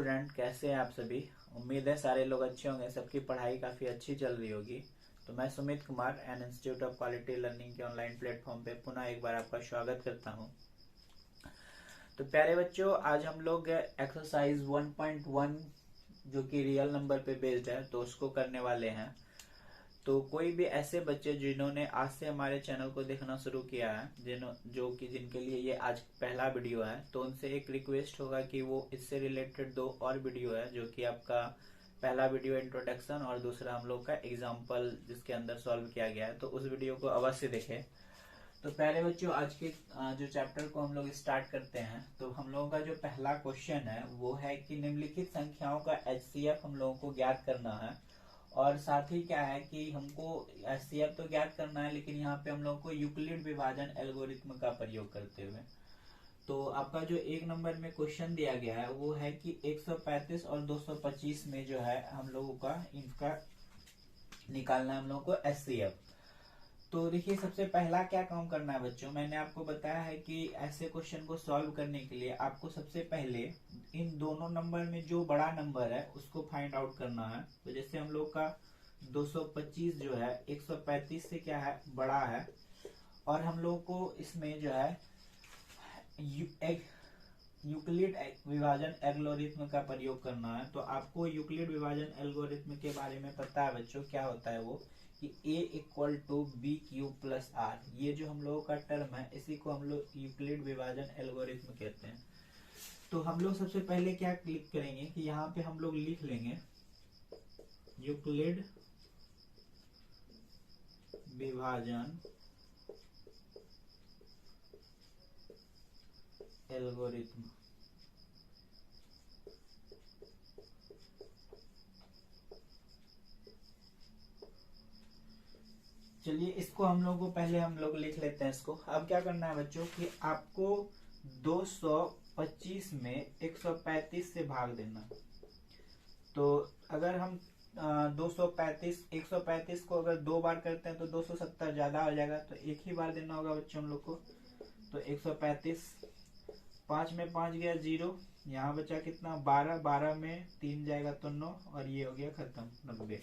Student, कैसे हैं आप सभी। उम्मीद है सारे लोग अच्छे होंगे, सबकी पढ़ाई काफ़ी अच्छी चल रही होगी। तो मैं Sumit Kumar and institute of quality learning के ऑनलाइन प्लेटफॉर्म पे पुनः एक बार आपका स्वागत करता हूं। तो प्यारे बच्चों, आज हम लोग एक्सरसाइज 1.1 जो कि रियल नंबर पे बेस्ड है तो उसको करने वाले हैं। तो कोई भी ऐसे बच्चे जिन्होंने आज से हमारे चैनल को देखना शुरू किया है, जिनके लिए ये आज पहला वीडियो है, तो उनसे एक रिक्वेस्ट होगा कि वो इससे रिलेटेड दो और वीडियो है, जो कि आपका पहला वीडियो इंट्रोडक्शन और दूसरा हम लोग का एग्जाम्पल जिसके अंदर सॉल्व किया गया है, तो उस वीडियो को अवश्य देखें। तो प्यारे बच्चों, आज के जो चैप्टर को हम लोग स्टार्ट करते हैं, तो हम लोगों का जो पहला क्वेश्चन है वो है कि निम्नलिखित संख्याओं का HCF हम लोगों को ज्ञात करना है। और साथ ही क्या है कि हमको HCF तो ज्ञात करना है, लेकिन यहाँ पे हम लोग को यूक्लिड विभाजन एल्गोरिथ्म का प्रयोग करते हुए। तो आपका जो एक नंबर में क्वेश्चन दिया गया है वो है कि 135 और 225 में जो है हम लोगों का इनका निकालना है हम लोगों को HCF। तो देखिए, सबसे पहला क्या काम करना है बच्चों, मैंने आपको बताया है कि ऐसे क्वेश्चन को सॉल्व करने के लिए आपको सबसे पहले इन दोनों नंबर में जो बड़ा नंबर है उसको फाइंड आउट करना है। तो जैसे हम लोग का 225 जो है 135 से क्या है, बड़ा है, और हम लोग को इसमें जो है यूक्लिड विभाजन एल्गोरिथ्म का प्रयोग करना है। तो आपको यूक्लिड विभाजन एल्गोरिथ्म के बारे में पता है बच्चों, क्या होता है वो कि A equal to B Q plus R, ये जो हम लोगों का टर्म है इसी को हम लोग यूक्लिड विभाजन एल्गोरिथ्म कहते हैं। तो हम लोग सबसे पहले क्या क्लिक करेंगे कि यहाँ पे हम लोग लिख लेंगे यूक्लिड विभाजन एल्गोरिथ्म। चलिए, इसको हम लोग को पहले हम लोग लिख लेते हैं इसको। अब क्या करना है बच्चों कि आपको 225 में 135 से भाग देना। तो अगर हम 135 को अगर 2 बार करते हैं तो 270 ज्यादा हो जाएगा, तो एक ही बार देना होगा बच्चों हम लोग को। तो 135, 5 में 5 गया 0, यहाँ बचा कितना 12, 12 में 3 जाएगा तो 9, और ये हो गया खत्म 90।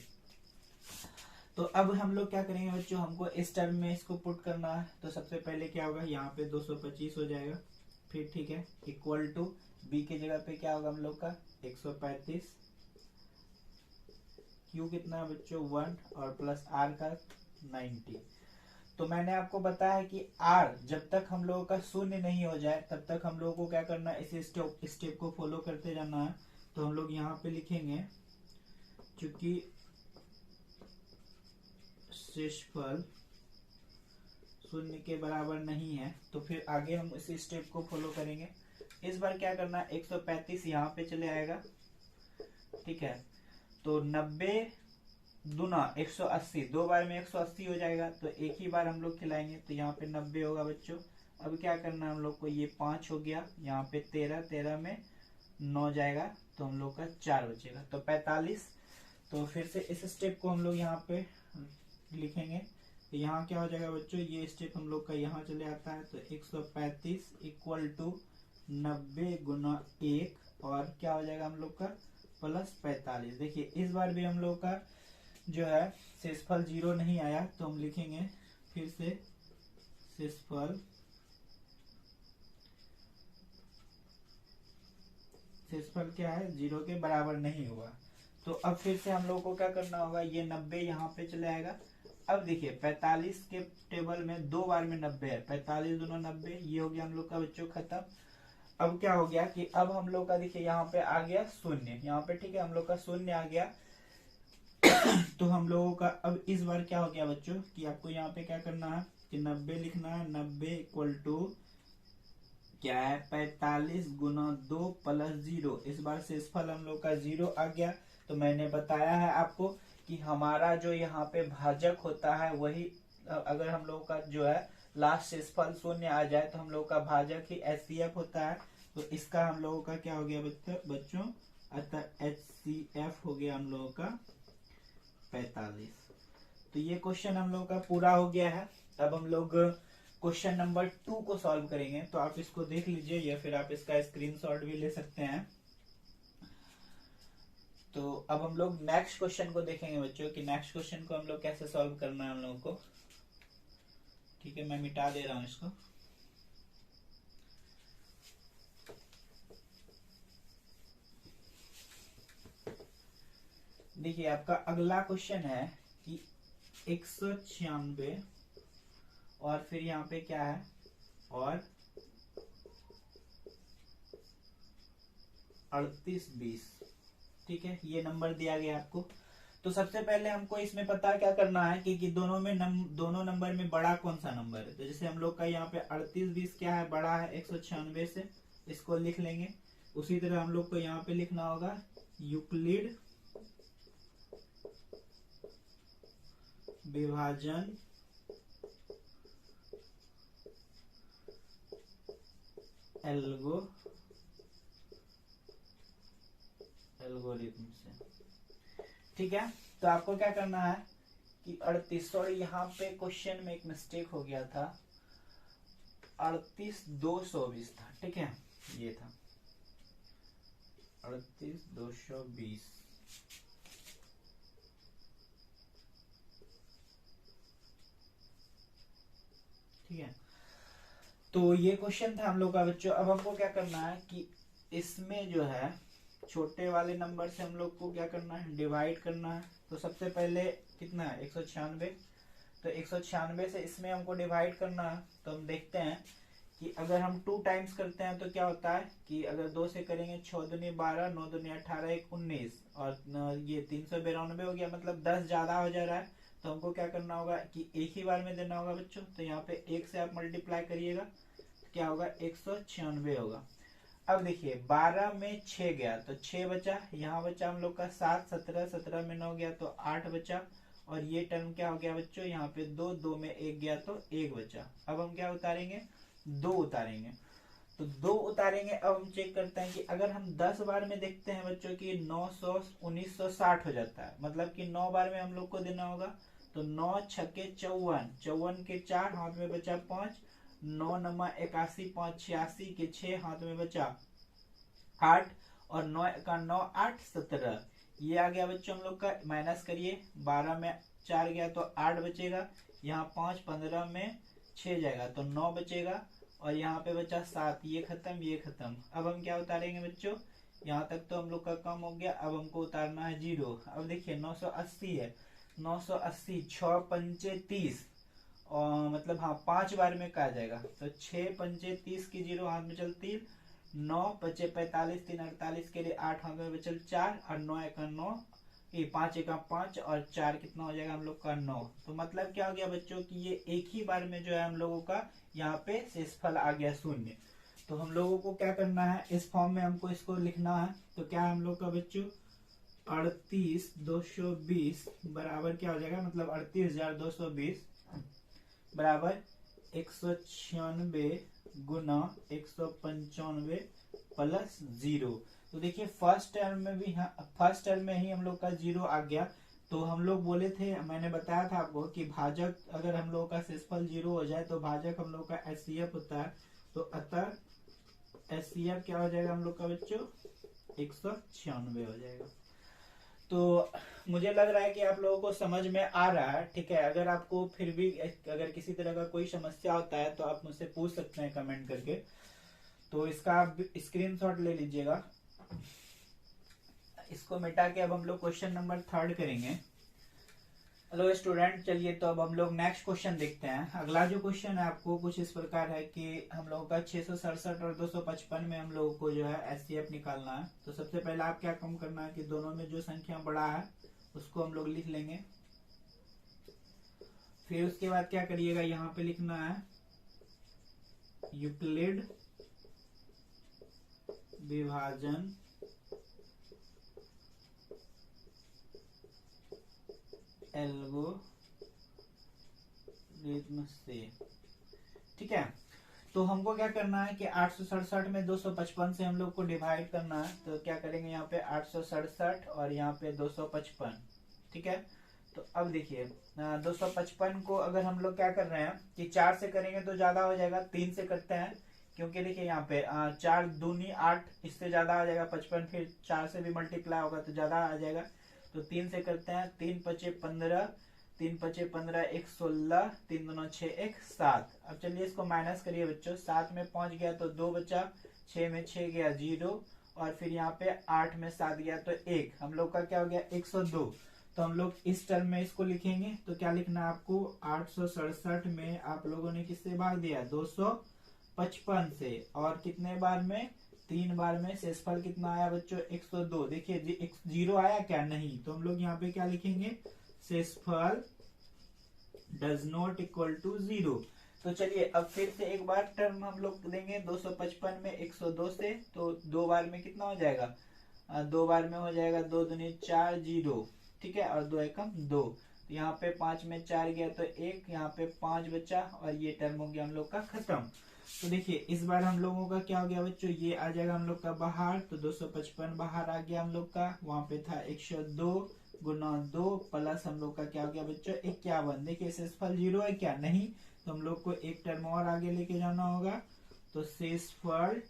तो अब हम लोग क्या करेंगे बच्चों, हमको इस टर्म में इसको पुट करना है। तो सबसे पहले क्या होगा, यहाँ पे 225 हो जाएगा, फिर ठीक है इक्वल टू बी के जगह पे क्या होगा हम लोग का 135, क्यू कितना है बच्चों 1, और प्लस आर का 90। तो मैंने आपको बताया है कि आर जब तक हम लोगों का शून्य नहीं हो जाए तब तक हम लोगों को क्या करना है, इस स्टेप को फॉलो करते जाना है। तो हम लोग यहाँ पे लिखेंगे चूंकि शेषफल शून्य के बराबर नहीं है, तो फिर आगे हम इसी स्टेप को फॉलो करेंगे। इस बार क्या करना है, 135 यहाँ पे चले आएगा, ठीक है। तो 90 दूना 180, 2 बार में 180 हो जाएगा, तो एक ही बार हम लोग खिलाएंगे, तो यहाँ पे 90 होगा बच्चों। अब क्या करना है हम लोग को, ये 5 हो गया, यहाँ पे 13, 13 में 9 जाएगा, तो हम लोग का 4 बचेगा, तो 45। तो फिर से इस स्टेप को हम लोग यहाँ पे लिखेंगे। तो यहाँ क्या हो जाएगा बच्चों, ये स्टेप हम लोग का यहाँ चले आता है, तो 135 इक्वल टू 90 गुना 1, और क्या हो जाएगा हम लोग का प्लस 45। देखिए, इस बार भी हम लोग का जो है शेषफल 0 नहीं आया, तो हम लिखेंगे फिर से शेषफल क्या है, 0 के बराबर नहीं हुआ। तो अब फिर से हम लोग को क्या करना होगा, ये 90 यहाँ पे चले आएगा। अब देखिए 45 के टेबल में 2 बार में 90 है, 45 दूना 90, ये हो गया हम लोग का बच्चों खत्म। अब क्या हो गया कि अब हम लोग का देखिए यहाँ पे आ गया शून्य, यहाँ पे ठीक है हम लोग का शून्य आ गया। तो हम लोगों का अब इस बार क्या हो गया बच्चों कि आपको यहाँ पे क्या करना है कि 90 लिखना है, 90 इक्वल टू क्या है 45 गुना 2 प्लस 0। इस बार शेषफल हम लोग का 0 आ गया। तो मैंने बताया है आपको कि हमारा जो यहाँ पे भाजक होता है वही, अगर हम लोग का जो है लास्ट शेषफल शून्य आ जाए तो हम लोग का भाजक ही HCF होता है। तो इसका हम लोगों का क्या हो गया बच्चों, अतः HCF हो गया हम लोगों का 45। तो ये क्वेश्चन हम लोग का पूरा हो गया है। अब हम लोग क्वेश्चन नंबर 2 को सॉल्व करेंगे। तो आप इसको देख लीजिए या फिर आप इसका स्क्रीनशॉट भी ले सकते हैं। तो अब हम लोग नेक्स्ट क्वेश्चन को देखेंगे बच्चों कि नेक्स्ट क्वेश्चन को हम लोग कैसे सॉल्व करना है हम लोगों को। ठीक है, मैं मिटा दे रहा हूं इसको। देखिए आपका अगला क्वेश्चन है कि 196 और फिर यहाँ पे क्या है और 3820। ठीक है, ये नंबर दिया गया आपको। तो सबसे पहले हमको इसमें पता क्या करना है कि दोनों में दोनों नंबर में बड़ा कौन सा नंबर है। तो जैसे हम लोग का यहाँ पे 3820 क्या है, बड़ा है 196 से, इसको लिख लेंगे। उसी तरह हम लोग को यहाँ पे लिखना होगा यूक्लिड विभाजन एल्गोरिथम से। ठीक है, तो आपको क्या करना है कि 38, सॉरी यहाँ पे क्वेश्चन में एक मिस्टेक हो गया था, 38220 था। ठीक है, ये था 38220। ठीक है, तो ये क्वेश्चन था हम लोग का बच्चों। अब हमको क्या करना है कि इसमें जो है छोटे वाले नंबर से हम लोग को क्या करना है, डिवाइड करना है। तो सबसे पहले कितना है 196, तो 196 से इसमें हमको डिवाइड करना है। तो हम देखते हैं कि अगर हम 2 टाइम्स करते हैं तो क्या होता है कि अगर 2 से करेंगे 6 दूनी 12, 9 दूनी 18, 1 19 और ये 392 हो गया, मतलब 10 ज्यादा हो जा रहा है। तो हमको क्या करना होगा कि एक ही बार में देना होगा बच्चों। तो यहाँ पे 1 से आप मल्टीप्लाई करिएगा तो क्या होगा 196 होगा। अब देखिए 12 में 6 गया तो 6 बचा, यहाँ बचा हम लोग का 7, 17, 17 में 9 गया तो 8 बचा, और ये टर्म क्या हो गया बच्चों, यहाँ पे 2, 2 में 1 गया तो 1 बचा। अब हम क्या उतारेंगे, 2 उतारेंगे। तो 2 उतारेंगे। अब हम चेक करते हैं कि अगर हम 10 बार में देखते हैं बच्चों की 900 1960 हो जाता है, मतलब कि 9 बार में हम लोग को देना होगा। तो 9 छक्के 54, 54 के 4, हाथ में बचा 5, 9 नमा 81, 5 86 के 6, हाथ में बचा 8, और 9 का 9 8 17। ये आ गया बच्चों हम लोग का। माइनस करिए, 12 में 4 गया तो 8 बचेगा, यहाँ 5, 15 में 6 जाएगा तो 9 बचेगा, और यहाँ पे बचा 7। ये खत्म, ये खत्म। अब हम क्या उतारेंगे बच्चों, यहाँ तक तो हम लोग का कम हो गया। अब हमको उतारना है 0। अब देखिए 980 है, 980 6 पंचे 30, और मतलब हाँ 5 बार में कहा जाएगा। तो 6 पंचे 30 की 0 हाथ में चल 3, 9 पचे 45, 3 48 के लिए 8 हाथ में बचल 4, और 9 एका 9, 5 एका 5, और 4 कितना हो जाएगा हम लोग का 9। तो मतलब क्या हो गया बच्चों कि ये एक ही बार में जो है हम लोगों का यहाँ पे शेषफल आ गया 0। तो हम लोगों को क्या करना है, इस फॉर्म में हमको इसको लिखना है। तो क्या है हम लोग का बच्चों 38220 बराबर क्या हो जाएगा, मतलब 38220 बराबर 196 गुना 195 प्लस 0। तो देखिए फर्स्ट टर्म में ही हम लोग का 0 आ गया। तो हम लोग बोले थे, मैंने बताया था आपको कि भाजक अगर हम लोग का शेषफल 0 हो जाए तो भाजक हम लोग का एचसीएफ होता है। तो अतः एचसीएफ क्या हो जाएगा हम लोग का बच्चों 196 हो जाएगा। तो मुझे लग रहा है कि आप लोगों को समझ में आ रहा है। ठीक है, अगर आपको फिर भी अगर किसी तरह का कोई समस्या होता है तो आप मुझसे पूछ सकते हैं कमेंट करके। तो इसका आप स्क्रीनशॉट ले लीजिएगा। इसको मिटा के अब हम लोग क्वेश्चन नंबर 3 करेंगे। हेलो स्टूडेंट, चलिए तो अब हम लोग नेक्स्ट क्वेश्चन देखते हैं। अगला जो क्वेश्चन है आपको कुछ इस प्रकार है कि हम लोगों का 667 और 255 में हम लोगों को जो है एचसीएफ निकालना है। तो सबसे पहले आप क्या कम करना है कि दोनों में जो संख्या बड़ा है उसको हम लोग लिख लेंगे। फिर उसके बाद क्या करिएगा, यहाँ पे लिखना है यूक्लिड विभाजन एल्गोरिथम से। ठीक है, तो हमको क्या करना है कि 867 में 255 से हम लोग को डिवाइड करना है। तो क्या करेंगे, यहाँ पे 867 और यहाँ पे 255। ठीक है, तो अब देखिए 255 को अगर हम लोग क्या कर रहे हैं कि 4 से करेंगे तो ज्यादा हो जाएगा, 3 से करते हैं क्योंकि देखिए यहाँ पे 4 दूनी 8, इससे ज्यादा आ जाएगा 55, फिर 4 से भी मल्टीप्लाई होगा तो ज्यादा आ जाएगा। तो 3 से करते हैं, 3 पचे 15, 3 पचे 15, 1 16, 3 दूना 6, 1 7। अब चलिए इसको माइनस करिए बच्चों, 7 में 5 गया तो 2 बचा, 6 में 6 गया 0, और फिर यहाँ पे 8 में 7 गया तो 1। हम लोग का क्या हो गया 102। तो हम लोग इस टर्म में इसको लिखेंगे, तो क्या लिखना है आपको, 867 में आप लोगों ने किससे भाग दिया, 255 से, और कितने बार में, 3 बार में। शेषफल कितना आया बच्चों 102। देखिए 0 आया क्या, नहीं, तो हम लोग यहाँ पे क्या लिखेंगे, शेषफल डज नॉट इक्वल टू 0। तो चलिए अब फिर से एक बार टर्म हम लोग देंगे 255 में 102 से, तो 2 बार में कितना हो जाएगा, 2 बार में हो जाएगा 2 दूनी 4 0, ठीक है, और 2 एकम 2। तो यहाँ पे 5 में 4 गया तो 1, यहाँ पे 5 बचा, और ये टर्म हो गया हम लोग का खत्म। तो देखिए इस बार हम लोगों का क्या हो गया बच्चों, ये आ जाएगा हम लोग का बाहर, तो 255 बाहर आ गया हम लोग का, वहां पे था 102 गुना 2 प्लस हम लोग का क्या हो गया बच्चों 51। देखिए शेषफल 0 है क्या, नहीं, तो हम लोग को एक टर्म और आगे लेके जाना होगा, तो शेषफल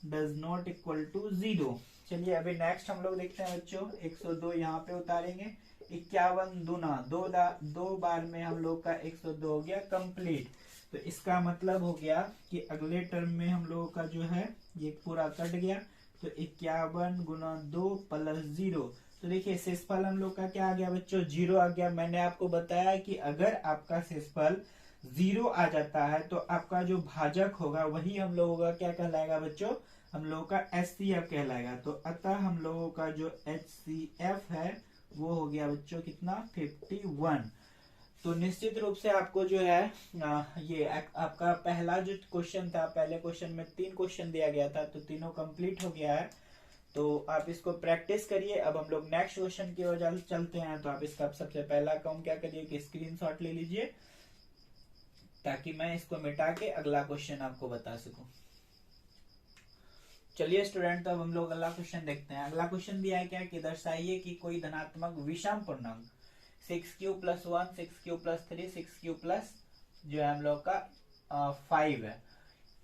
डज नॉट इक्वल टू 0। चलिए अभी नेक्स्ट हम लोग देखते हैं बच्चों, 102 यहाँ पे उतारेंगे, 51 दूना 2 बार में हम लोग का 102 हो गया कंप्लीट। तो इसका मतलब हो गया कि अगले टर्म में हम लोगों का जो है ये पूरा कट गया, तो 51 गुना 2 प्लस 0। तो देखिए शेषफल हम लोग का क्या आ गया बच्चों, 0 आ गया। मैंने आपको बताया कि अगर आपका शेषफल 0 आ जाता है तो आपका जो भाजक होगा वही हम लोगों का क्या कहलाएगा बच्चों, हम लोगों का HCF कहलाएगा। तो अतः हम लोगों का जो HCF है वो हो गया बच्चों कितना, 51। तो निश्चित रूप से आपको जो है ये आपका पहला जो क्वेश्चन था, पहले क्वेश्चन में 3 क्वेश्चन दिया गया था, तो तीनों कंप्लीट हो गया है। तो आप इसको प्रैक्टिस करिए। अब हम लोग नेक्स्ट क्वेश्चन की ओर चलते हैं। तो आप इसका सबसे पहला काम क्या करिए कि स्क्रीनशॉट ले लीजिए, ताकि मैं इसको मिटा के अगला क्वेश्चन आपको बता सकूं। चलिए स्टूडेंट, तो अब हम लोग अगला क्वेश्चन देखते हैं। अगला क्वेश्चन दिया है क्या कि दर्शाइए कि कोई धनात्मक विषम पूर्णांक 6q + 1, 6q + 3, 6q प्लस जो है हम लोग का 5 है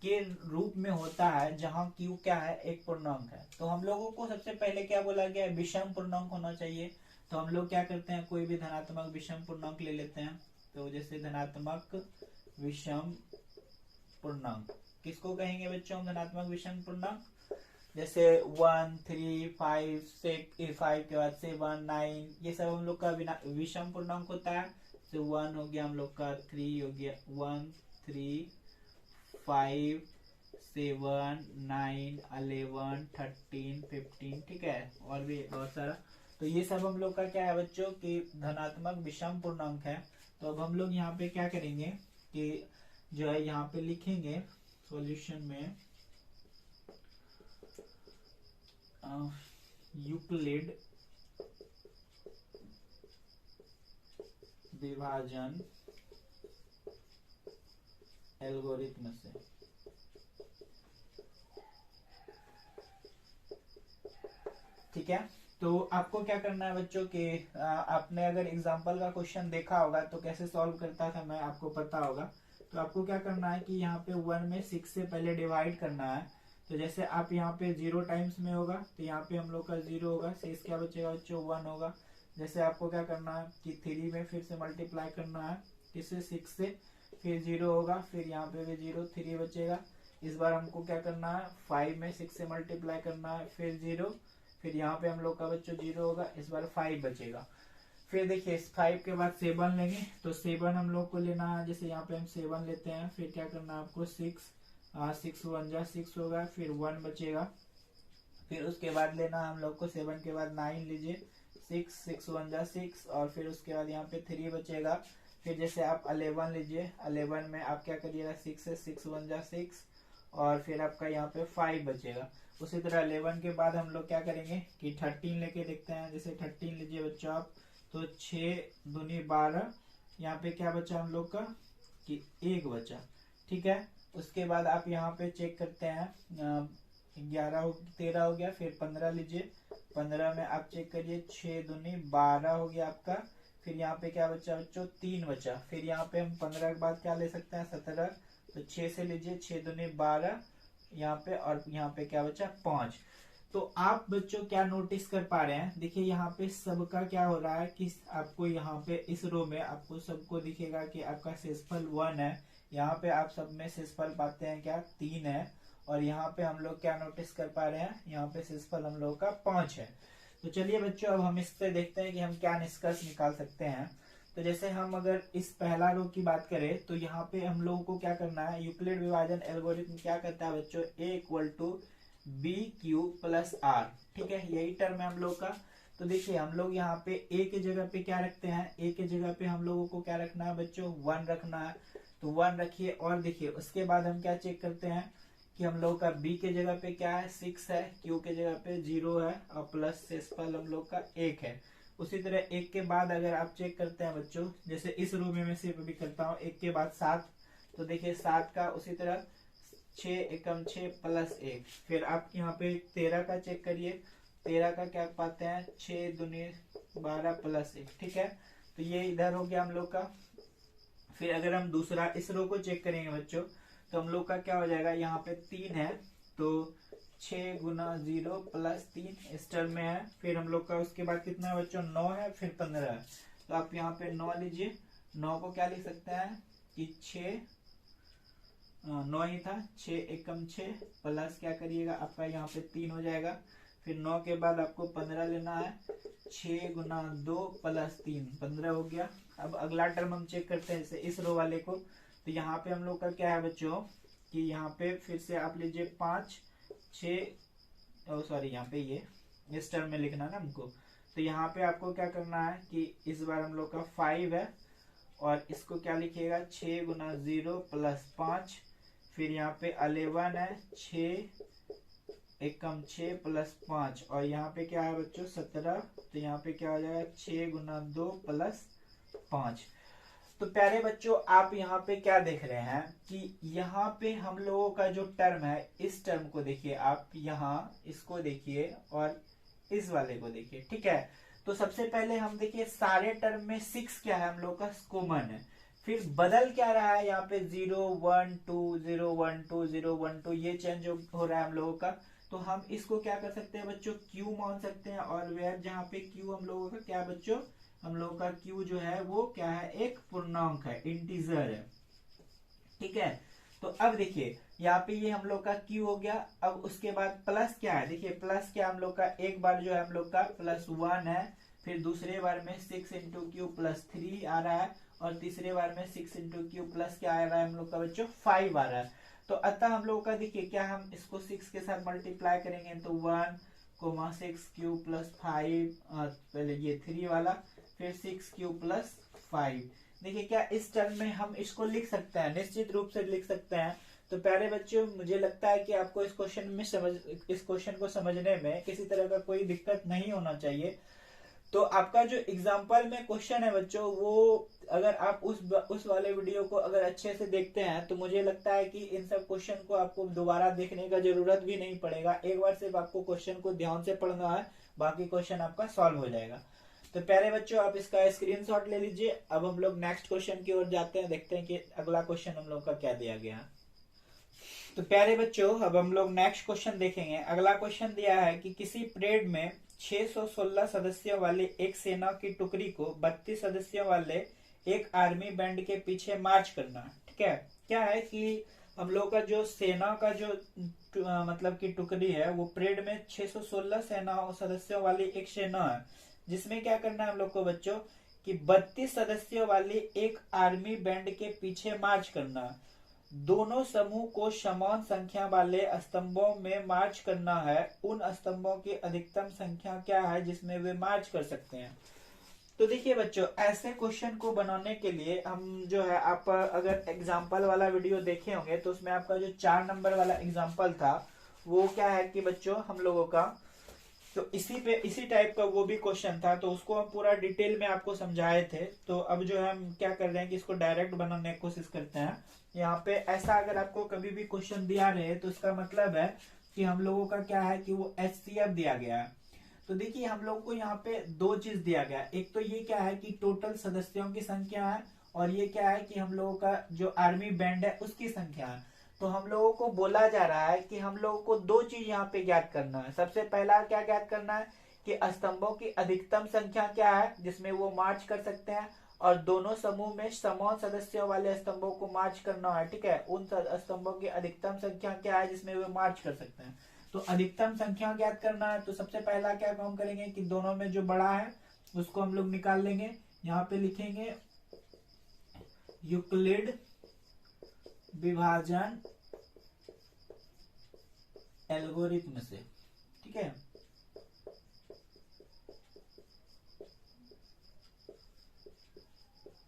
के रूप में होता है, जहां q क्या है, एक पूर्णांक है। तो हम लोगों को सबसे पहले क्या बोला गया है, विषम पूर्णांक होना चाहिए। तो हम लोग क्या करते हैं, कोई भी धनात्मक विषम पूर्णांक ले लेते हैं। तो जैसे धनात्मक विषम पूर्णांक किसको कहेंगे बच्चों, धनात्मक विषम पूर्णांक, जैसे 1 3 5 6 5 के बाद 7 9, ये सब हम लोग का विषम पूर्णांक होता है। तो 1 हो गया हम लोग का, 3 हो गया, 1 3 5 7 9 11 13 15, ठीक है, और भी बहुत सारा। तो ये सब हम लोग का क्या है बच्चों कि धनात्मक विषम पूर्णांक है। तो अब हम लोग यहाँ पे क्या करेंगे कि जो है यहाँ पे लिखेंगे सॉल्यूशन में यूक्लिड विभाजन एल्गोरिथम से। ठीक है, तो आपको क्या करना है बच्चों कि आपने अगर एग्जांपल का क्वेश्चन देखा होगा तो कैसे सॉल्व करता था मैं, आपको पता होगा। तो आपको क्या करना है कि यहाँ पे 1 में 6 से पहले डिवाइड करना है। तो जैसे आप यहाँ पे 0 टाइम्स में होगा, तो यहाँ पे हम लोग का 0 होगा, शेष क्या बचेगा बच्चों, 1 होगा। जैसे आपको क्या करना है कि 3 में फिर से मल्टीप्लाई करना है, किससे, 6 से, फिर 0 होगा, फिर यहाँ पे भी 0, 3 बचेगा। इस बार हमको क्या करना है, 5 में 6 से मल्टीप्लाई करना है, फिर 0, फिर यहाँ पे हम लोग का बच्चों 0 होगा, इस बार 5 बचेगा। फिर देखिए 5 के बाद 7 लेंगे, तो 7 हम लोग को लेना है, जैसे यहाँ पे हम 7 लेते हैं, फिर क्या करना है आपको 6 1 जा 6 होगा, फिर 1 बचेगा। फिर उसके बाद लेना हम लोग को 7 के बाद 9 लीजिए, 6 1 जा 6, और फिर उसके बाद यहाँ पे 3 बचेगा। फिर जैसे आप 11 लीजिए, 11 में आप क्या करिएगा, 6 से 6 1 जा 6, और फिर आपका यहाँ पे 5 बचेगा। उसी तरह 11 के बाद हम लोग क्या करेंगे कि 13 लेके देखते हैं। जैसे 13 लीजिए बच्चों आप, तो 6 दूनी 12, यहाँ पे क्या बचा हम लोग का कि 1 बचा, ठीक है। उसके बाद आप यहाँ पे चेक करते हैं, 13 हो गया, फिर 15 लीजिए, 15 में आप चेक करिए, 6 दूनी 12 हो गया आपका। फिर यहाँ पे क्या बचा बच्चों, 3 बचा। फिर यहाँ पे हम 15 के बाद क्या ले सकते हैं, 17, तो 6 से लीजिए, 6 दूनी 12, यहाँ पे, और यहाँ पे क्या बचा 5। तो आप बच्चों क्या नोटिस कर पा रहे हैं, देखिए यहाँ पे सबका क्या हो रहा है कि आपको यहाँ पे इस रो में आपको सबको दिखेगा कि आपका शेषफल 1 है। यहाँ पे आप सब में शेषफल पाते हैं क्या 3 है, और यहाँ पे हम लोग क्या नोटिस कर पा रहे हैं, यहाँ पे शेषफल हम लोग का 5 है। तो चलिए बच्चों अब हम इससे देखते हैं कि हम क्या निष्कर्ष निकाल सकते हैं। तो जैसे हम अगर इस पहला रो की बात करें तो यहाँ पे हम लोगों को क्या करना है, यूक्लिड विभाजन एल्गोरिथम क्या कहता है बच्चों, A equal to B Q plus R, ठीक है, यही टर्म है हम लोग का। तो देखिए हम लोग यहाँ पे A के जगह पे क्या रखते हैं, A के जगह पे हम लोगों को क्या रखना है बच्चों, 1 रखना है। तो 1 रखिए, और देखिए उसके बाद हम क्या चेक करते हैं कि हम लोग का B के जगह पे क्या है 6 है, Q के जगह पे 0 है, और प्लस शेषफल हम लोग का 1 है। उसी तरह 1 के बाद अगर आप चेक करते हैं बच्चों, जैसे इस रो में मैं सिर्फ अभी करता हूँ, 1 के बाद 7, तो देखिए 7 का उसी तरह 6 एकम 6 प्लस 1। फिर आप यहाँ पे 13 का चेक करिए, 13 का क्या पाते हैं 6 दूनी 12 प्लस 1, ठीक है। तो ये इधर हो गया हम लोग का। फिर अगर हम दूसरा इस रो को चेक करेंगे बच्चों, तो हम लोग का क्या हो जाएगा, यहाँ पे 3 है, तो 6 गुना 0 प्लस 3 इस टर्म में है। फिर हम लोग का उसके बाद कितना है बच्चों 9 है, फिर 15 है। तो आप यहाँ पे 9 लीजिए, 9 को क्या लिख सकते हैं कि 6 9 ही था, 6 एकम 6 प्लस क्या करिएगा आपका यहाँ पे 3 हो जाएगा। फिर 9 के बाद आपको 15 लेना है, 6 गुना 2 प्लस 3 15 हो गया। अब अगला टर्म हम चेक करते हैं, जैसे इस रो वाले को। तो यहाँ पे हम लोग का क्या है बच्चों कि यहाँ पे फिर से आप लीजिए 5 6 सॉरी यहाँ पे ये इस टर्म में लिखना ना हमको। तो यहाँ पे आपको क्या करना है कि इस बार हम लोग का 5 है, और इसको क्या लिखिएगा 6 गुना 0 प्लस 5। फिर यहाँ पे 11 है, 6 एकम 6 प्लस 5, और यहाँ पे क्या है बच्चों 17। तो यहाँ पे क्या हो जाएगा 6 गुना 2 प्लस 5। तो प्यारे बच्चों आप यहाँ पे क्या देख रहे हैं कि यहाँ पे हम लोगों का जो टर्म है, इस टर्म को देखिए आप, यहाँ इसको देखिए और इस वाले को देखिए, ठीक है। तो सबसे पहले हम देखिए सारे टर्म में 6 क्या है हम लोग का कॉमन है। फिर बदल क्या रहा है यहाँ पे 0 1 2 0 1 2 0 1 2 ये चेंज हो रहा है हम लोगों का। तो हम इसको क्या कर सकते हैं बच्चों Q मान सकते हैं, और वेयर जहाँ पे Q हम लोगों का क्या बच्चों, हम लोगों का Q जो है वो क्या है, एक पूर्णांक है, इंटीजर है, ठीक है। तो अब देखिए यहाँ पे ये हम लोग का Q हो गया। अब उसके बाद प्लस क्या है, देखिए प्लस क्या हम लोग का, एक बार जो है हम लोग का +1 है, फिर दूसरे बार में 6 इंटू क्यू प्लस 3 आ रहा है, और तीसरे बार में 6 इंटू क्यू प्लस क्या आ रहा है हम लोग का बच्चों 5 आ रहा है। तो अतः हम लोग का देखिए क्या, हम इसको 6 के साथ मल्टीप्लाई करेंगे तो 1 6 क्यू प्लस 5, पहले ये 3 वाला, फिर 6 क्यू प्लस 5। देखिए क्या इस टर्म में हम इसको लिख सकते हैं, निश्चित रूप से लिख सकते हैं। तो प्यारे बच्चों मुझे लगता है कि आपको इस क्वेश्चन को समझने में किसी तरह का कोई दिक्कत नहीं होना चाहिए। तो आपका जो एग्जाम्पल में क्वेश्चन है बच्चों, वो अगर आप उस वाले वीडियो को अगर अच्छे से देखते हैं तो मुझे लगता है कि इन सब क्वेश्चन को आपको दोबारा देखने का जरूरत भी नहीं पड़ेगा। एक बार सिर्फ आपको क्वेश्चन को ध्यान से पढ़ना है, बाकी क्वेश्चन आपका सॉल्व हो जाएगा। तो प्यारे बच्चों आप इसका स्क्रीनशॉट ले लीजिए। अब हम लोग नेक्स्ट क्वेश्चन की ओर जाते हैं, देखते हैं कि अगला क्वेश्चन हम लोग का क्या दिया गया। तो प्यारे बच्चों अब हम लोग नेक्स्ट क्वेश्चन देखेंगे। अगला क्वेश्चन दिया है कि किसी परेड में 616 सदस्यों वाले एक सेना की टुकड़ी को 32 सदस्यों वाले एक आर्मी बैंड के पीछे मार्च करना, ठीक है। क्या है कि हम लोग का जो सेना का जो मतलब की टुकड़ी है, वो परेड में 616 सेना सदस्यों वाली एक सेना है, जिसमें क्या करना है हम लोग को बच्चों कि 32 सदस्यों वाली एक आर्मी बैंड के पीछे मार्च करना। दोनों समूह को समान संख्या वाले स्तंभों में मार्च करना है। उन स्तंभों की अधिकतम संख्या क्या है जिसमें वे मार्च कर सकते हैं। तो देखिए बच्चों ऐसे क्वेश्चन को बनाने के लिए हम जो है, आप अगर एग्जाम्पल वाला वीडियो देखे होंगे तो उसमें आपका जो 4 नंबर वाला एग्जाम्पल था वो क्या है कि बच्चों हम लोगों का, तो इसी टाइप का वो भी क्वेश्चन था, तो उसको हम पूरा डिटेल में आपको समझाए थे। तो अब जो है हम क्या कर रहे हैं कि इसको डायरेक्ट बनाने की कोशिश करते हैं। यहाँ पे ऐसा अगर आपको कभी भी क्वेश्चन दिया रहे तो इसका मतलब है कि हम लोगों का क्या है कि वो HCF दिया गया है। तो देखिए हम लोग को यहाँ पे 2 चीज दिया गया है। एक तो ये क्या है कि टोटल सदस्यों की संख्या है, और ये क्या है कि हम लोगों का जो आर्मी बैंड है उसकी संख्या है। तो हम लोगों को बोला जा रहा है कि हम लोगों को दो चीज यहाँ पे ज्ञात करना है। सबसे पहला क्या ज्ञात करना है कि स्तंभों की अधिकतम संख्या क्या है जिसमें वो मार्च कर सकते हैं, और दोनों समूह में समान सदस्यों वाले स्तंभों को मार्च करना है। ठीक है, उन स्तंभों की अधिकतम संख्या क्या है जिसमें वे मार्च कर सकते हैं। तो अधिकतम संख्या ज्ञात करना है। तो सबसे पहला क्या काम करेंगे कि दोनों में जो बड़ा है उसको हम लोग निकाल लेंगे। यहाँ पे लिखेंगे यूक्लिड विभाजन एल्गोरिथम से। ठीक है,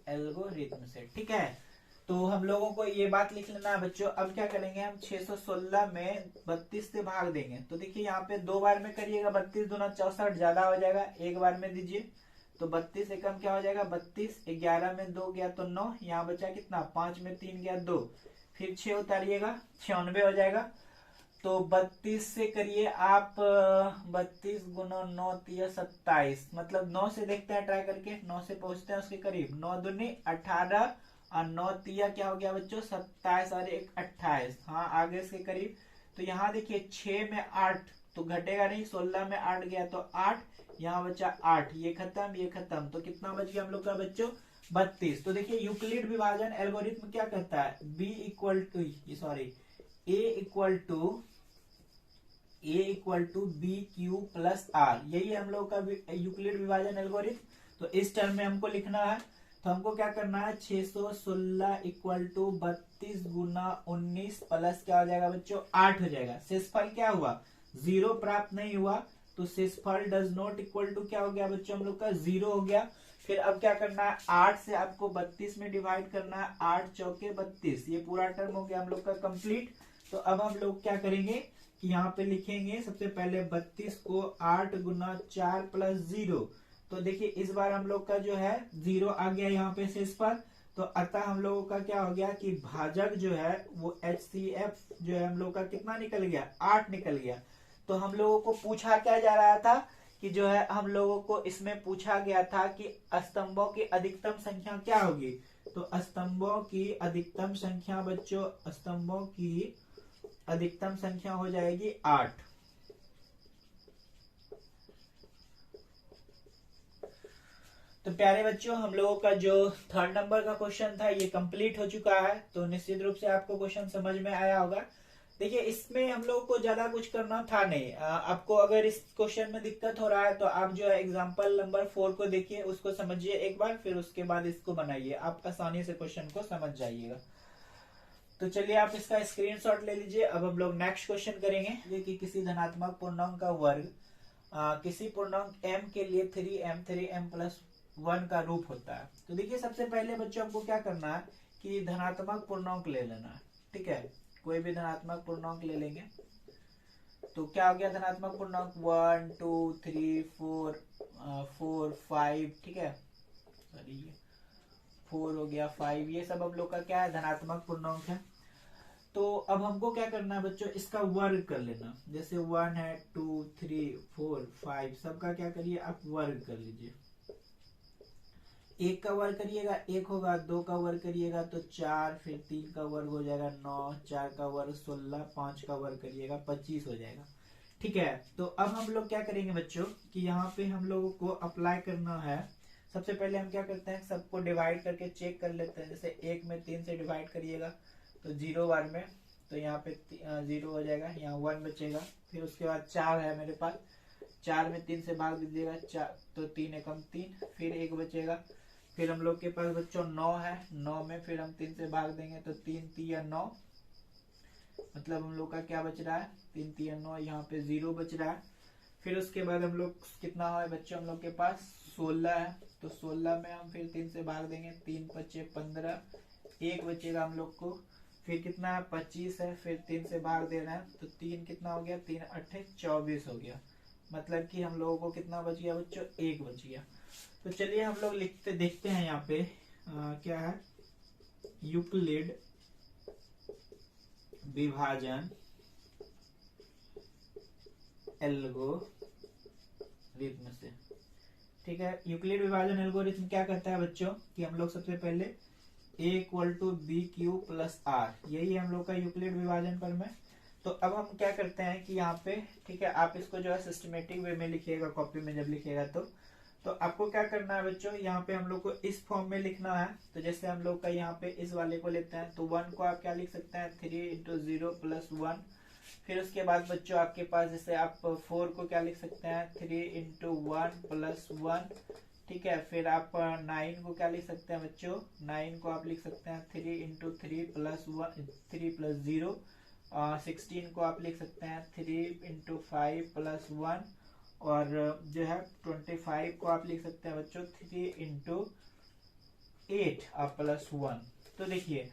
एल्गोरिथम से। ठीक है, तो हम लोगों को ये बात लिख लेना है बच्चों। अब क्या करेंगे, हम 616 में 32 से भाग देंगे। तो देखिए यहाँ पे दो बार में करिएगा, 32 दूना 64 ज्यादा हो जाएगा, एक बार में दीजिए। तो 32 एकम क्या हो जाएगा 32, 11 में 2 गया तो 9, यहाँ बचा कितना 5 में 3 गया 2, फिर 6 उतारिएगा 96 हो जाएगा। तो 32 से करिए आप 32 गुना 9 तिया 27, मतलब 9 से देखते हैं ट्राई करके, 9 से पहुंचते हैं उसके करीब। 9 दूनी 18 और 9 तिया क्या हो गया बच्चों 27 और 1 28, हाँ आगे इसके करीब। तो यहाँ देखिए 6 में 8 तो घटेगा नहीं, 16 में 8 गया तो 8, यहाँ बचा 8, ये खत्म ये खत्म। तो कितना बच गया हम लोग का बच्चों 32। तो देखिए यूक्लिड विभाजन एल्गोरिथम क्या करता है, b equal to sorry A equal to B Q plus R, यही हम लोग का यूक्लिड विभाजन एल्गोरिथम। तो इस टर्म में हमको लिखना है। तो हमको क्या करना है 616 इक्वल टू 32 गुना 19 प्लस क्या हो जाएगा बच्चों 8 हो जाएगा। शेषफल क्या हुआ 0 प्राप्त नहीं हुआ, तो शेषफल डज नॉट इक्वल टू क्या हो गया बच्चों हम लोग का 0 हो गया। फिर अब क्या करना है 8 से आपको 32 में डिवाइड करना है, 8 चौके 32, ये पूरा टर्म हो गया हम लोग का कंप्लीट। तो अब हम लोग क्या करेंगे कि यहाँ पे लिखेंगे सबसे पहले 32 को 8 गुना 4 प्लस 0। तो देखिए इस बार हम लोग का जो है 0 आ गया यहाँ पे शेष पर। तो अतः हम लोगों का क्या हो गया कि भाजक जो है वो HCF जो है हम लोग का कितना निकल गया 8 निकल गया। तो हम लोगों को पूछा क्या जा रहा था कि जो है हम लोगों को इसमें पूछा गया था कि स्तंभों की अधिकतम संख्या क्या होगी। तो स्तंभों की अधिकतम संख्या बच्चों, स्तंभों की अधिकतम संख्या हो जाएगी 8। तो प्यारे बच्चों हम लोगों का जो 3rd नंबर का क्वेश्चन था ये कंप्लीट हो चुका है। तो निश्चित रूप से आपको क्वेश्चन समझ में आया होगा। देखिए इसमें हम लोगों को ज्यादा कुछ करना था नहीं। आपको अगर इस क्वेश्चन में दिक्कत हो रहा है तो आप जो है एग्जाम्पल नंबर 4 को देखिए, उसको समझिए एक बार, फिर उसके बाद इसको बनाइए, आप आसानी से क्वेश्चन को समझ जाइएगा। तो चलिए आप इसका स्क्रीनशॉट ले लीजिए। अब हम लोग नेक्स्ट क्वेश्चन करेंगे। ये कि किसी धनात्मक पूर्णांक का वर्ग किसी पूर्णांक m के लिए 3m प्लस 1 का रूप होता है। तो देखिए सबसे पहले बच्चों हमको क्या करना है कि धनात्मक पूर्णांक ले लेना है। ठीक है, कोई भी धनात्मक पूर्णांक ले लेंगे। तो क्या हो गया धनात्मक पूर्णांक 1 2 3 4 5, ठीक है, सॉरी ये 4 हो गया 5, ये सब हम लोग का क्या है धनात्मक पूर्णांक है। तो अब हमको क्या करना है बच्चों इसका वर्ग कर लेना। जैसे 1 है 2 3 4 5 सबका क्या करिए आप वर्ग कर लीजिए। 1 का वर्ग करिएगा 1 होगा, 2 का वर्ग करिएगा तो 4, फिर 3 का वर्ग हो जाएगा 9, 4 का वर्ग 16, 5 का वर्ग करिएगा 25 हो जाएगा। ठीक है, तो अब हम लोग क्या करेंगे बच्चों कि यहाँ पे हम लोगों को अप्लाई करना है। सबसे पहले हम क्या करते हैं सबको डिवाइड करके चेक कर लेते हैं। जैसे 1 में 3 से डिवाइड करिएगा तो 0 बार में, तो यहाँ पे 0 हो जाएगा, यहाँ 1 बचेगा। फिर उसके बाद 4 है मेरे पास, 4 में 3 से भाग दीजिएगा 4, तो 3 एकम 3, फिर 1 बचेगा। फिर हम लोग के पास बच्चों 9 है, 9 में फिर हम 3 से भाग देंगे तो 3 3 9, मतलब हम लोग का क्या बच रहा है 3 3 9, यहाँ पे 0 बच रहा है। फिर उसके बाद हम लोग कितना है बच्चों हम लोग के पास 16 है, तो 16 में हम फिर 3 से भाग देंगे, 3 5 15, 1 बचेगा हम लोग को। फिर कितना है 25 है, फिर 3 से भाग देना है तो 3 कितना हो गया 3 8 24 हो गया। मतलब कि हम लोगों को कितना बच गया बच्चों 1 बच गया। तो चलिए हम लोग लिखते देखते हैं यहाँ पे क्या है यूक्लिड विभाजन एल्गोरिथम से। ठीक है, यूक्लिड विभाजन एल्गोरिथम क्या करता है बच्चों कि हम लोग सबसे पहले A equal to B Q plus R, यही हम लोग का यूक्लिड विभाजन प्रमेय। तो अब हम क्या करते हैं कि यहाँ पे, ठीक है, आप इसको जो है सिस्टमेटिक वे में लिखिएगा कॉपी में जब लिखिएगा तो आपको क्या करना है बच्चों, यहाँ पे हम लोग को इस फॉर्म में लिखना है। तो जैसे हम लोग का यहाँ पे इस वाले को लेते हैं, तो 1 को आप क्या लिख सकते हैं, 3 इंटू 0 प्लस 1। फिर उसके बाद बच्चों आपके पास जैसे आप 4 को क्या लिख सकते हैं, 3 इंटू 1 प्लस 1, ठीक है। फिर आप 9 को क्या लिख सकते हैं बच्चों, 9 को आप लिख सकते हैं 3 इंटू 3 प्लस 1, 3 प्लस 0। 16 को आप लिख सकते हैं 3 इंटू 5 प्लस 1, और जो है 25 को आप लिख सकते हैं बच्चों 3 इंटू 8 प्लस 1। तो देखिए,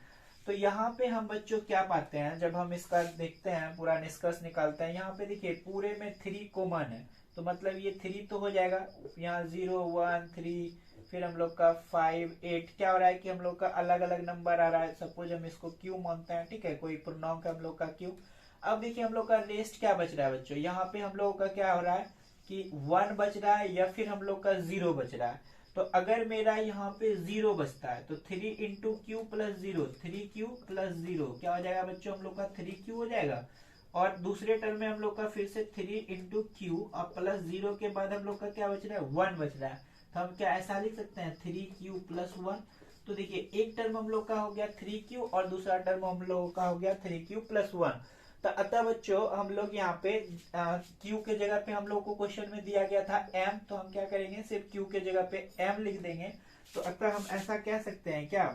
तो यहाँ पे हम बच्चों क्या पाते हैं, जब हम इसका देखते हैं पूरा निष्कर्ष निकालते हैं, यहाँ पे देखिए पूरे में 3 कॉमन है, तो मतलब ये 3 तो हो जाएगा, यहाँ 0 1 3, फिर हम लोग का 5 8, क्या हो रहा है कि हम लोग का अलग अलग नंबर आ रहा है। सपोज हम इसको क्यू मानते हैं, ठीक है, कोई पूर्णांक है हम लोग का क्यू। अब देखिए हम लोग का रेस्ट क्या बच रहा है बच्चों, यहाँ पे हम लोगों का क्या हो रहा है कि 1 बच रहा है, या फिर हम लोग का 0 बच रहा है। तो अगर मेरा यहाँ पे 0 बचता है तो 3 into Q plus 0, 3 Q plus 0 क्या हो जाएगा बच्चों, हम लोग का 3 क्यू हो जाएगा। और दूसरे टर्म में हम लोग का फिर से 3 इंटू क्यू और प्लस 0 के बाद हम लोग का क्या बच रहा है, 1 बच रहा है। तो हम क्या ऐसा लिख सकते हैं 3 क्यू प्लस 1। तो देखिए एक टर्म हम लोग का हो गया 3 क्यू और दूसरा टर्म हम लोग का हो गया 3 क्यू प्लस 1। तो अतः बच्चों हम लोग यहाँ पे क्यू के जगह पे हम लोग को क्वेश्चन में दिया गया था m, तो हम क्या करेंगे सिर्फ क्यू के जगह पे m लिख देंगे। तो अतः हम ऐसा कह सकते हैं क्या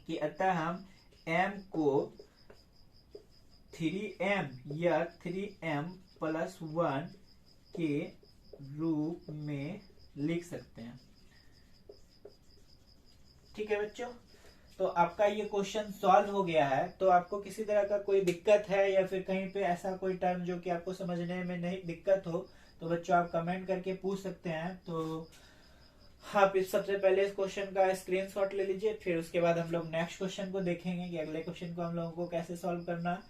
कि अतः हम m को 3m या 3m प्लस 1 के रूप में लिख सकते हैं। ठीक है बच्चों, तो आपका ये क्वेश्चन सॉल्व हो गया है। तो आपको किसी तरह का कोई दिक्कत है या फिर कहीं पे ऐसा कोई टर्म जो कि आपको समझने में नहीं दिक्कत हो, तो बच्चों आप कमेंट करके पूछ सकते हैं। तो आप इस सबसे पहले इस क्वेश्चन का स्क्रीनशॉट ले लीजिए, फिर उसके बाद हम लोग नेक्स्ट क्वेश्चन को देखेंगे कि अगले क्वेश्चन को हम लोगों को कैसे सॉल्व करना।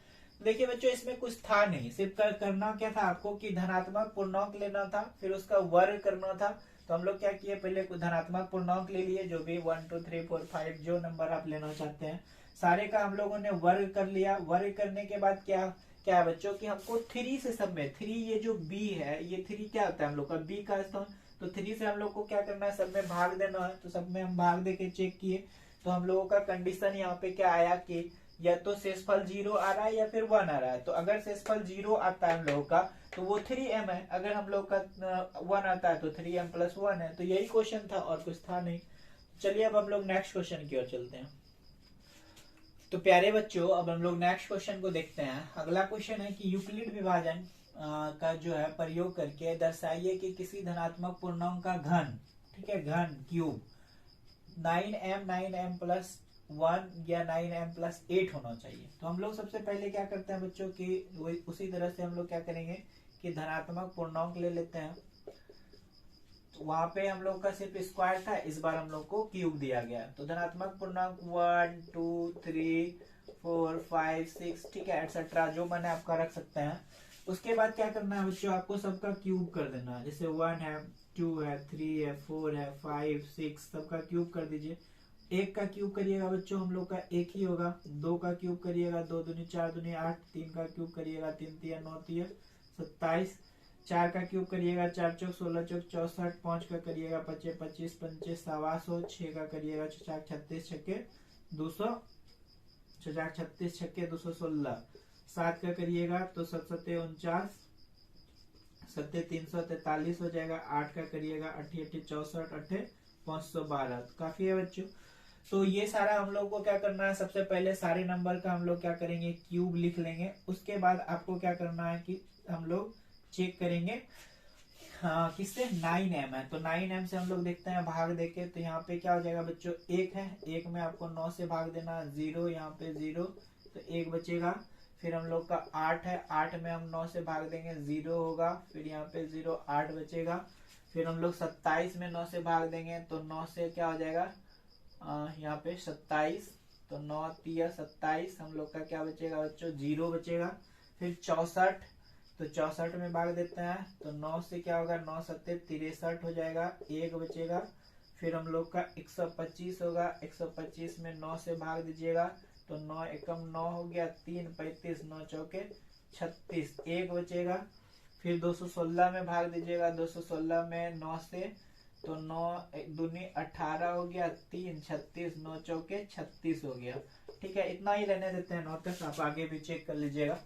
देखिए बच्चों इसमें कुछ था नहीं, सिर्फ करना क्या था आपको कि धनात्मक पूर्णांक लेना था, फिर उसका वर्ग करना था। तो हम लोग क्या किए, पहले कुछ धनात्मक पूर्णांक ले लिए, जो भी 1 2 3 4 5 जो नंबर आप लेना चाहते हैं, सारे का हम लोगों ने वर्ग कर लिया। वर्ग करने के बाद क्या क्या है बच्चों कि हमको 3 से सब में 3, ये जो b है, ये 3 क्या होता है हम लोग का b का स्थान। तो 3 से हम लोग को क्या करना है, सब में भाग देना है। तो सब में हम भाग दे के चेक किए, तो हम लोगों का कंडीशन यहाँ पे क्या आया कि या तो शेषफल 0 आ रहा है या फिर 1 आ रहा है। तो अगर शेषफल 0 आता है हम लोगों का तो वो 3m है, अगर हम लोग का 1 आता है तो 3m प्लस 1 है। तो यही क्वेश्चन था और कुछ था नहीं। चलिए अब हम लोग नेक्स्ट क्वेश्चन की ओर चलते हैं। तो प्यारे बच्चों अब हम लोग नेक्स्ट क्वेश्चन को देखते हैं। अगला क्वेश्चन है कि यूक्लिड विभाजन का जो है प्रयोग करके दर्शाइए कि किसी धनात्मक पूर्णांक का घन, ठीक है, घन क्यूब 9m प्लस 1 या 9m प्लस 8 होना चाहिए। तो हम लोग सबसे पहले क्या करते हैं बच्चों कि उसी तरह से हम लोग क्या करेंगे कि धनात्मक पूर्णांक ले लेते हैं। तो वहां पे हम लोग का सिर्फ स्क्वायर था, इस बार हम लोग को क्यूब दिया गया। तो धनात्मक पूर्णांक 1 2 3 4 5 6, ठीक है, एटसेट्रा जो मैंने आपका रख सकते हैं। उसके बाद क्या करना है बच्चों, आपको सबका क्यूब कर देना है। जैसे 1 है, 2 है, 3 है, 4 है, 5 6, सबका क्यूब कर दीजिए। 1 का क्यूब करिएगा बच्चों हम लोग का 1 ही होगा। 2 का क्यूब करिएगा 2 दूनी 4 दूनी 8। 3 का क्यूब करिएगा 3 3 9 3 27। 4 का क्यूब करिएगा 4 चौक 16 चौक 64। 5 का करिएगा 25 25 25 सवासो। 6 का करिएगा 4 36 छक्के 200, 4 36 छक्के 216। 7 का करिएगा तो 7 7 49, 7 343 हो जाएगा। 8 का करिएगा 8 8 64, 8 512। काफी है बच्चों। तो ये सारा हम लोग को क्या करना है, सबसे पहले सारे नंबर का हम लोग क्या करेंगे, क्यूब लिख लेंगे। उसके बाद आपको क्या करना है कि हम लोग चेक करेंगे किससे, 9m है। तो 9m से हम लोग देखते हैं भाग देके, तो यहाँ पे क्या हो जाएगा बच्चों, 1 है, 1 में आपको 9 से भाग देना, 0 यहाँ पे 0, तो 1 बचेगा। फिर हम लोग का 8 है, 8 में हम 9 से भाग देंगे, 0 होगा। फिर यहाँ पे 0 8 बचेगा। फिर हम लोग 27 में 9 से भाग देंगे, तो 9 से क्या हो जाएगा यहाँ पे 27, तो 9 3 27, हम लोग का क्या बचेगा बच्चों, 0 बचेगा। फिर 64, तो 64 में भाग देते हैं, तो 9 से क्या होगा, 9 7 63 हो जाएगा, 1 बचेगा। फिर हम लोग का 125 होगा, 125 में 9 से भाग दीजिएगा तो 9 एकम 9 हो गया, 3 35, 9 चौके 36, 1 बचेगा। फिर 216 में भाग दीजिएगा, 216 में 9 से तो 9 दूनी 18 हो गया, 3 36, 9 चौके 36 हो गया। ठीक है, इतना ही रहने देते हैं 9 तक, आप आगे भी चेक कर लीजिएगा।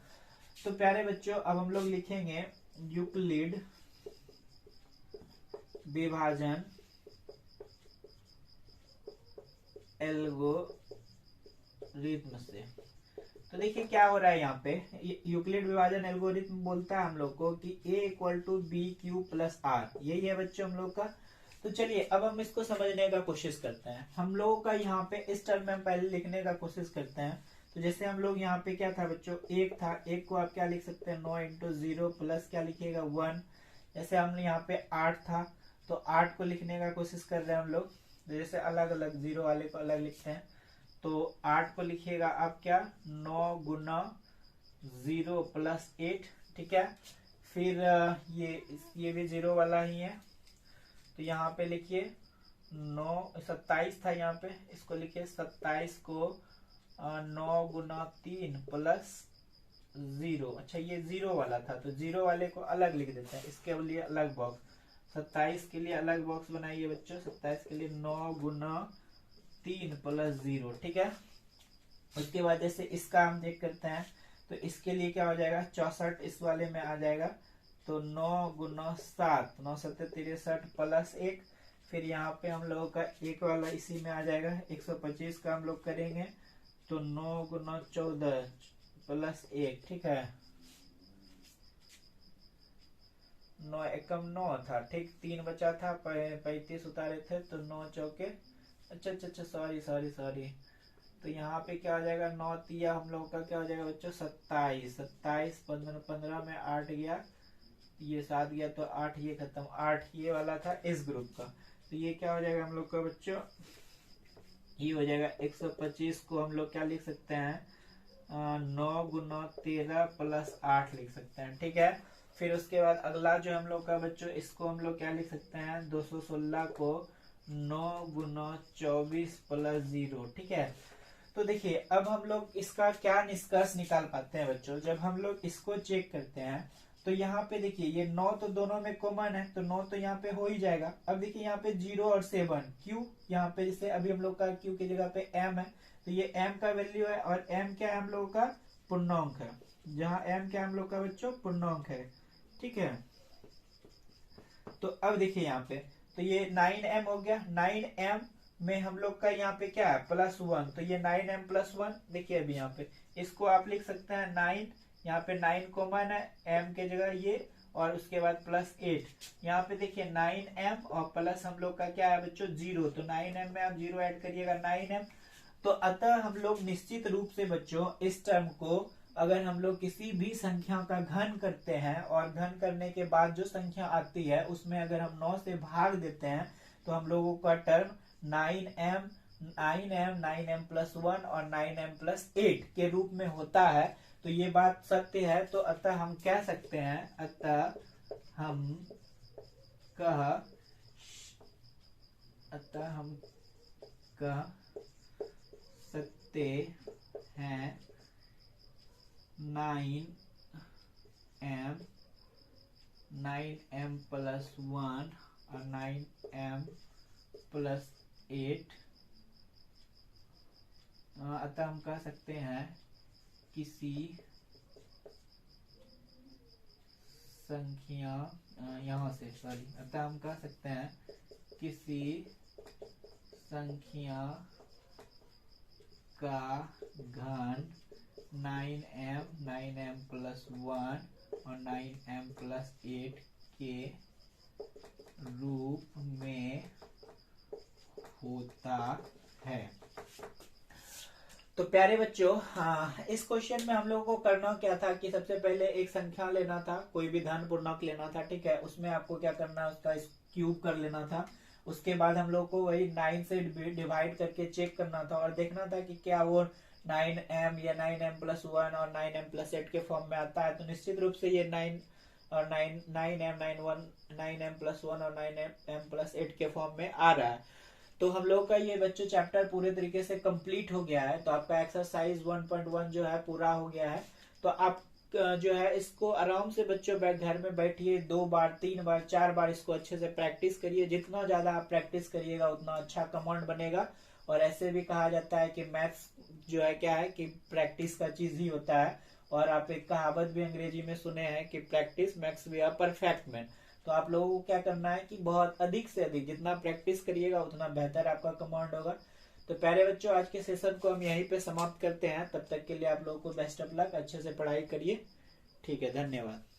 तो प्यारे बच्चों, अब हम लोग लिखेंगे यूक्लिड विभाजन एल्गोरिथम से। तो देखिए क्या हो रहा है यहाँ पे, यूक्लिड विभाजन एल्गोरिथम बोलता है हम लोग को कि a equal to B Q plus R, यही है बच्चों हम लोग का। तो चलिए अब हम इसको समझने का कोशिश करते हैं। हम लोगों का यहाँ पे इस टर्म में हम पहले लिखने का कोशिश करते हैं। तो जैसे हम लोग यहाँ पे क्या था बच्चों, एक था, एक को आप क्या लिख सकते हैं 9 इंटू 0 प्लस क्या लिखिएगा 1। जैसे हमने यहाँ पे 8 था तो 8 को लिखने का कोशिश कर रहे हैं हम लोग, जैसे अलग अलग 0 वाले को अलग लिखते हैं। तो 8 को लिखिएगा आप क्या 9 गुना 0 प्लस 8, ठीक है। फिर ये भी 0 वाला ही है, तो यहाँ पे लिखिए 9 27 था यहाँ पे, इसको लिखिए 27 को 9 गुना 3 प्लस 0। अच्छा ये 0 वाला था तो 0 वाले को अलग लिख देते हैं, इसके लिए अलग बॉक्स। 27 के लिए अलग बॉक्स बनाइए बच्चों, 27 के लिए 9 गुना 3 प्लस 0, ठीक है। उसके बाद जैसे इसका हम चेक करते हैं तो इसके लिए क्या हो जाएगा 64 इस वाले में आ जाएगा, तो 9 गुना 7, 9 7 63 प्लस 1। फिर यहाँ पे हम लोगों का एक वाला इसी में आ जाएगा, 125 का हम लोग करेंगे तो 9 गुना 14 प्लस 1, ठीक है। 9 एकम 9 था, ठीक, 3 बचा था, 35 उतारे थे तो 9 चौके, अच्छा सॉरी। तो यहाँ पे क्या हो जाएगा 9 तिया हम लोग का क्या हो जाएगा बच्चों 27, 27 15 में 8 गया, ये 7 गया तो 8 ये खत्म, 8 ये वाला था इस ग्रुप का। तो ये क्या हो जाएगा हम लोग का बच्चों, ये हो जाएगा 125 को हम लोग क्या लिख सकते हैं 9 गुना 13 प्लस 8 लिख सकते हैं, ठीक है। फिर उसके बाद अगला जो हम लोग का बच्चों, इसको हम लोग क्या लिख सकते हैं 216 को 9 गुना 24 प्लस 0, ठीक है। तो देखिए अब हम लोग इसका क्या निष्कर्ष निकाल पाते हैं बच्चों, जब हम लोग इसको चेक करते हैं तो यहाँ पे देखिए ये 9 तो दोनों में कॉमन है तो 9 तो यहाँ पे हो ही जाएगा। अब देखिए यहाँ पे 0 और 7 क्यू, यहाँ पे जैसे अभी हम लोग का क्यू की जगह पे m है तो ये m का वैल्यू है, और m क्या है हम लोग का पूर्णांक है, जहाँ m क्या हम लोग का बच्चों पूर्णांक है, ठीक है। तो अब देखिए यहाँ पे तो ये 9m हो गया, 9m में हम लोग का यहाँ पे क्या है +1, तो ये 9m + 1। देखिए अभी यहाँ पे इसको आप लिख सकते हैं 9, यहाँ पे 9 कॉमन है m के जगह ये, और उसके बाद +8। यहाँ पे देखिए 9m और प्लस हम लोग का क्या है बच्चों 0, तो 9m में आप 0 ऐड करिएगा 9m। तो अतः हम लोग निश्चित रूप से बच्चों इस टर्म को अगर हम लोग किसी भी संख्या का घन करते हैं और घन करने के बाद जो संख्या आती है उसमें अगर हम 9 से भाग देते हैं तो हम लोगों का टर्म 9m +1 और 9m +8 के रूप में होता है। तो ये बात सत्य है, तो अतः हम कह सकते हैं, अतः हम कह सकते हैं 9m +1 और 9m +8, अतः हम कह सकते हैं किसी संख्या यहाँ से सॉरी, अतः हम कह सकते हैं किसी संख्या का घन 9m +1 और 9m +8 के रूप में होता है। तो प्यारे बच्चों इस क्वेश्चन में हम लोगों को करना क्या था कि सबसे पहले एक संख्या लेना था, कोई भी धन पूर्णांक लेना था, ठीक है। उसमें आपको क्या करना है उसका क्यूब कर लेना था। उसके बाद हम लोग को वही 9 से डिवाइड करके चेक करना था और देखना था कि क्या वो 9m या 9m +1 और 9m +8 के फॉर्म में आता है। तो निश्चित रूप से ये 9m +1 और 9m +8 के फॉर्म में आ रहा है। तो हम लोग का ये बच्चों चैप्टर पूरे तरीके से कंप्लीट हो गया है। तो आपका एक्सरसाइज 1.1 जो है पूरा हो गया है। तो आप जो है इसको आराम से बच्चों घर में बैठिए, 2 बार 3 बार 4 बार इसको अच्छे से प्रैक्टिस करिए। जितना ज्यादा आप प्रैक्टिस करिएगा उतना अच्छा कमांड बनेगा। और ऐसे भी कहा जाता है कि मैथ्स जो है क्या है कि प्रैक्टिस का चीज ही होता है। और आप एक कहावत भी अंग्रेजी में सुने हैं कि practice makes be a perfect man. तो आप लोगों को क्या करना है कि बहुत अधिक से अधिक जितना प्रैक्टिस करिएगा उतना बेहतर आपका कमांड होगा। तो प्यारे बच्चों, आज के सेशन को हम यहीं पे समाप्त करते हैं। तब तक के लिए आप लोगों को बेस्ट ऑफ लक, अच्छे से पढ़ाई करिए। ठीक है, धन्यवाद।